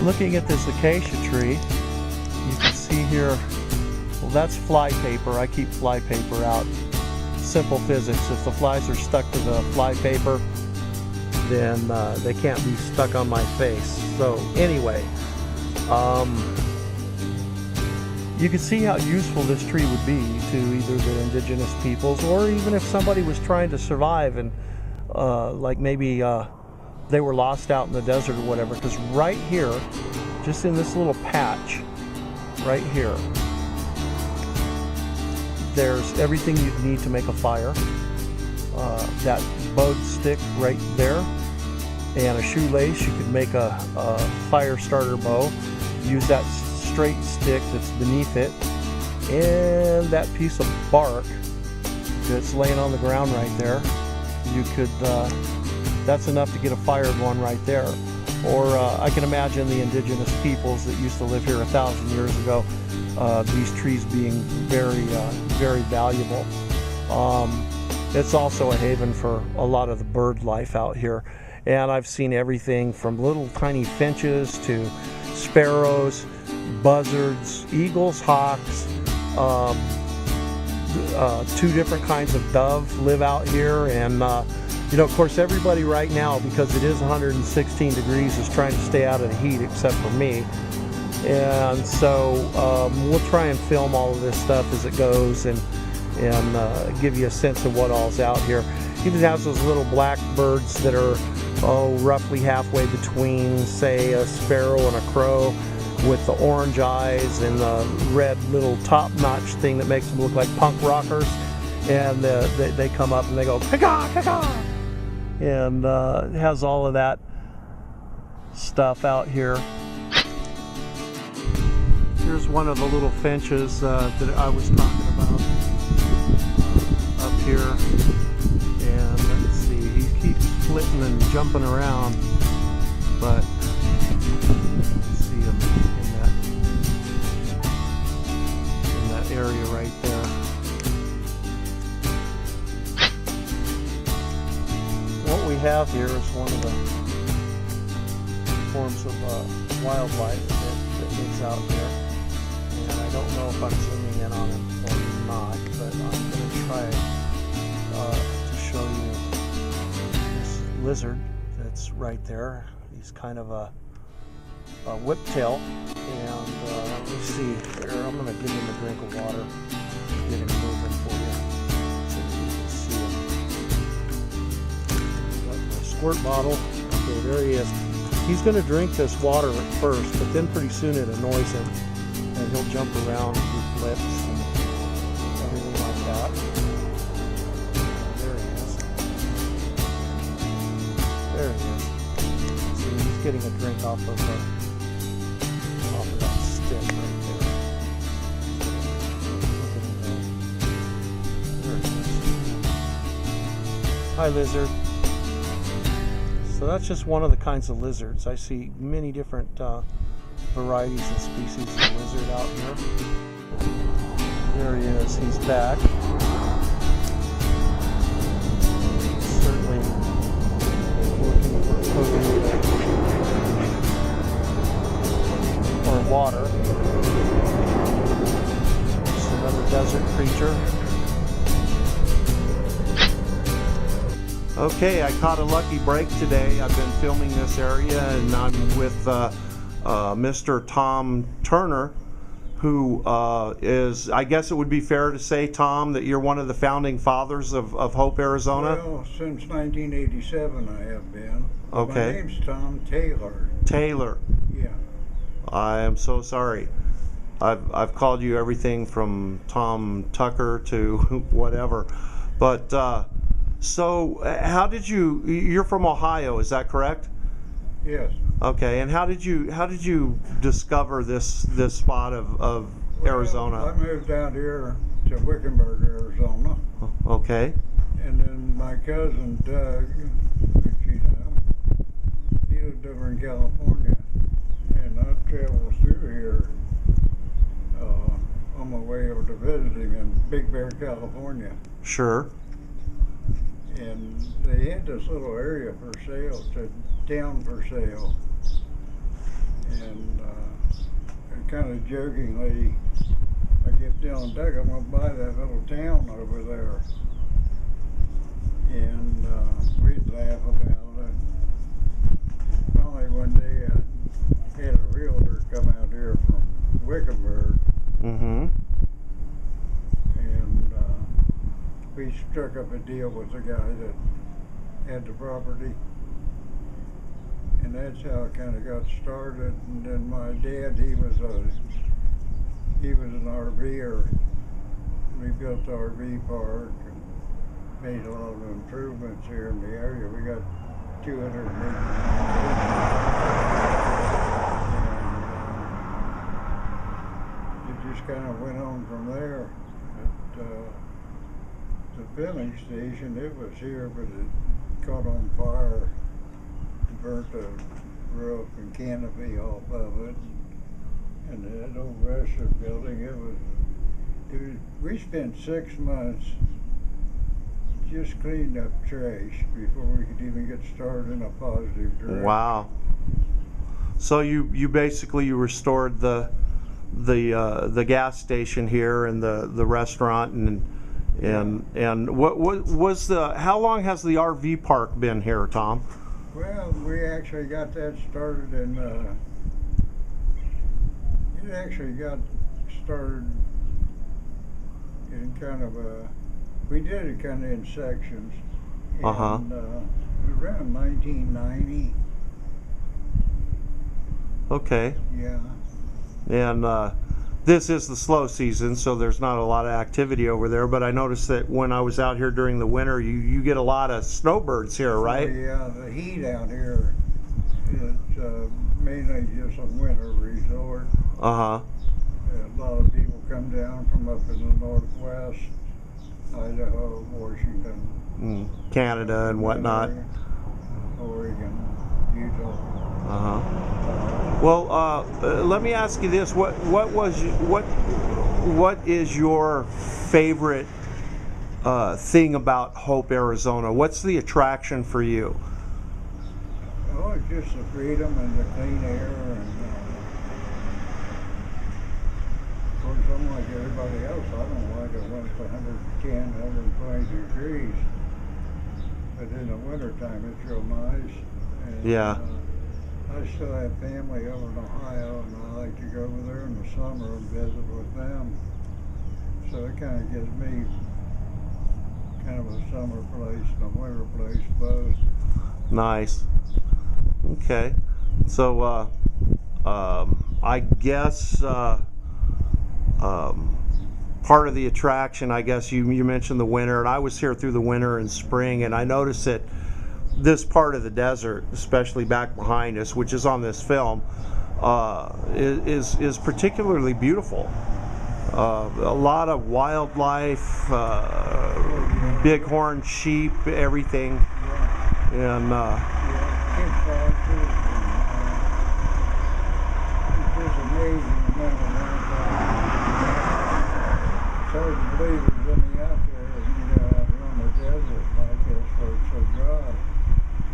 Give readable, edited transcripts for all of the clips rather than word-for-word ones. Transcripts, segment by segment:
Looking at this acacia tree, you can see here, well, that's fly paper. I keep fly paper out. Simple physics. If the flies are stuck to the fly paper, then they can't be stuck on my face. So anyway, you can see how useful this tree would be to either the indigenous peoples, or even if somebody was trying to survive and like maybe they were lost out in the desert or whatever, because right here, just in this little patch right here, there's everything you'd need to make a fire. That bowed stick right there, and a shoelace. You could make a fire starter bow. Use that straight stick that's beneath it, and that piece of bark that's laying on the ground right there. You could, that's enough to get a fire going right there. Or I can imagine the indigenous peoples that used to live here 1,000 years ago, these trees being very, very valuable. It's also a haven for a lot of the bird life out here. And I've seen everything from little tiny finches to sparrows, buzzards, eagles, hawks. 2 different kinds of dove live out here. And you know, of course, everybody right now, because it is 116 degrees, is trying to stay out of the heat, except for me. And so we'll try and film all of this stuff as it goes, and give you a sense of what all's out here. Even has those little black birds that are roughly halfway between, say, a sparrow and a crow, with the orange eyes and the red little top-notch thing that makes them look like punk rockers. And they come up and they go caw caw, and it has all of that stuff out here. Here's one of the little finches that I was talking about up here, and let's see, he keeps flitting and jumping around, but let's see him in that area right there. What we have here is one of the forms of wildlife that lives out there. And I don't know if I'm zooming in on him or not, but I'm going to try to show you this lizard that's right there. He's kind of a whiptail. And let me see here. I'm going to give him a drink of water to get him moving for you so that you can see him. Got my squirt bottle. Okay, there he is. He's going to drink this water at first, but then pretty soon it annoys him. And he'll jump around and do flips and everything like that. There he is. There he is. See, he's getting a drink off of that stick right there. Look at him go. There he is. Hi, lizard. So that's just one of the kinds of lizards. I see many different varieties and species of lizard out here. There he is, he's back. He's certainly looking for food or water. Just another desert creature. Okay, I caught a lucky break today. I've been filming this area, and I'm with Mr. Tom Turner, who is, I guess it would be fair to say, Tom, that you're one of the founding fathers of Hope, Arizona? Well, since 1987 I have been. Okay. My name's Tom Taylor. Taylor. Yeah. I am so sorry. I've called you everything from Tom Tucker to whatever. But so how did you're from Ohio, is that correct? Yes. Okay, and how did you discover this spot of Arizona? I moved out here to Wickenburg, Arizona. Okay. And then my cousin Doug, which you know, he lived over in California. And I traveled through here on my way over to visit him in Big Bear, California. Sure. And they had this little area for sale, town for sale. And kind of jokingly, I kept telling Doug, I'm going to buy that little town over there. And we'd laugh about it. Finally, one day I had a realtor come out here from Wickenburg. Mm-hmm. And we struck up a deal with the guy that had the property. And that's how it kind of got started. And then my dad, he was an RVer. We built the RV park and made a lot of improvements here in the area. We got 280. And it just kind of went on from there. At the filling station, it was here, but it caught on fire. Burnt the roof and canopy off of it, and that old restaurant building, it was, we spent 6 months just cleaning up trash before we could even get started in a positive direction. Wow. So you basically restored the gas station here and the restaurant and what was how long has the RV park been here, Tom? Well, we actually got that started in, it actually got started in kind of we did it kind of in sections. And, around 1990. Okay. Yeah. And this is the slow season, so there's not a lot of activity over there, but I noticed that when I was out here during the winter, you get a lot of snowbirds here, right? Oh, yeah, the heat out here is mainly just a winter resort. Uh-huh. A lot of people come down from up in the northwest, Idaho, Washington. Canada and whatnot. Oregon, Utah. Uh-huh. Well, let me ask you this: what is your favorite thing about Hope, Arizona? What's the attraction for you? Oh, it's just the freedom and the clean air, and of course, I'm like everybody else. I don't like it when it's 110, 120 degrees, but in the wintertime, it's real nice. And, Yeah. I still have family over in Ohio, and I like to go over there in the summer and visit with them. So it kind of gives me kind of a summer place and a winter place both. Nice. Okay. So I guess part of the attraction, I guess you mentioned the winter, and I was here through the winter and spring, and I noticed that this part of the desert, especially back behind us, which is on this film, is particularly beautiful. A lot of wildlife, bighorn sheep, everything, and it's amazing the amount of wildlife. It's hard to believe there's any out there, out here on the desert like this where it's so dry.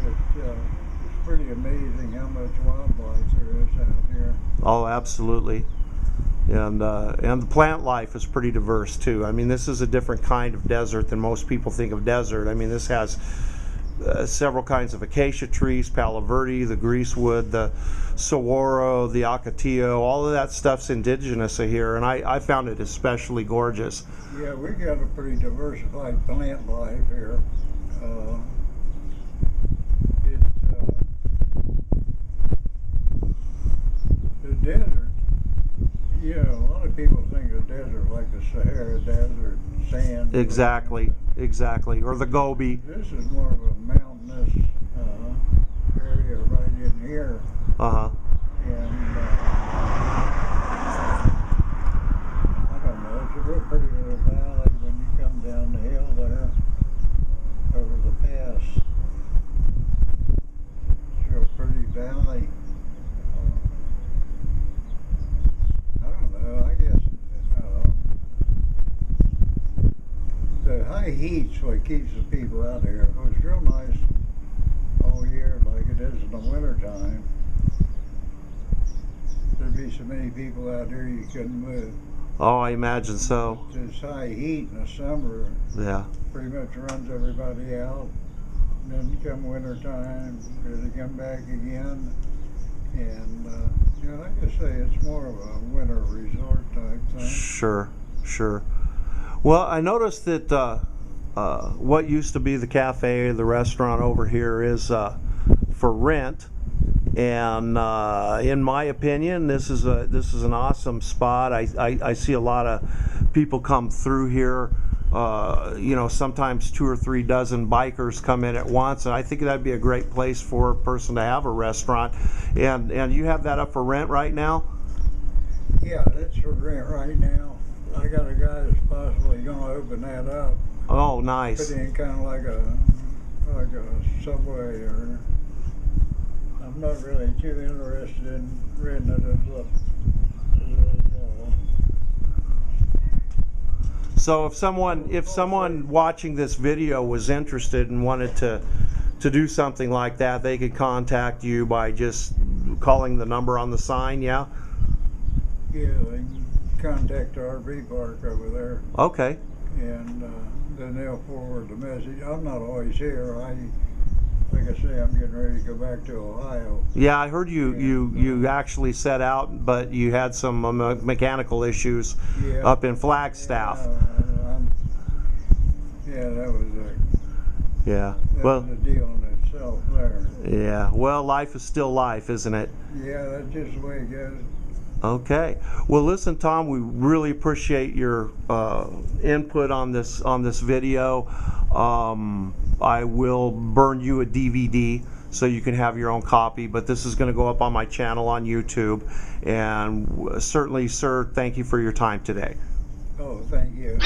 It's pretty amazing how much wildlife there is out here. oh, absolutely. And the plant life is pretty diverse too. I mean, this is a different kind of desert than most people think of desert. I mean, this has several kinds of acacia trees, Palo Verde, the greasewood, the saguaro, the ocotillo, all of that stuff's indigenous here, and I found it especially gorgeous. Yeah, we got a pretty diversified plant life here. The desert, a lot of people think of the desert like the Sahara Desert, sand. Exactly, or the Gobi. This is more of a mountainous area right in here. Uh-huh. And I don't know, it's a real pretty little valley when you come down the hill there over the pass. It's a real pretty valley. I don't know, I guess the high heat's what keeps the people out here. It was real nice all year like it is in the wintertime. so many people out there you couldn't move. Oh, I imagine so. This high heat in the summer Yeah. pretty much runs everybody out. And then come winter time, they come back again. And, like I say, it's more of a winter resort type thing. Sure, sure. Well, I noticed that what used to be the cafe, the restaurant over here is for rent. And in my opinion, this is an awesome spot. I see a lot of people come through here. Sometimes 2 or 3 dozen bikers come in at once, and I think that'd be a great place for a person to have a restaurant. And you have that up for rent right now? Yeah, that's for rent right now. I got a guy that's possibly going to open that up. Oh, nice. Put in kind of like a Subway, or I'm not really too interested in renting it as a So if someone watching this video was interested and wanted to do something like that, they could contact you by just calling the number on the sign, yeah? Yeah, they can contact the RV park over there. Okay. And then they'll forward the message. I'm not always here. Like I say, I'm getting ready to go back to Ohio. Yeah, I heard you actually set out, but you had some mechanical issues up in Flagstaff. That was Yeah. that was a deal in itself there. Yeah. Well, life is still life, isn't it? Yeah, that's just the way it goes. Okay. Well, listen, Tom, we really appreciate your input on this video. I will burn you a DVD so you can have your own copy, but this is going to go up on my channel on YouTube. And certainly, sir, thank you for your time today. Oh, thank you.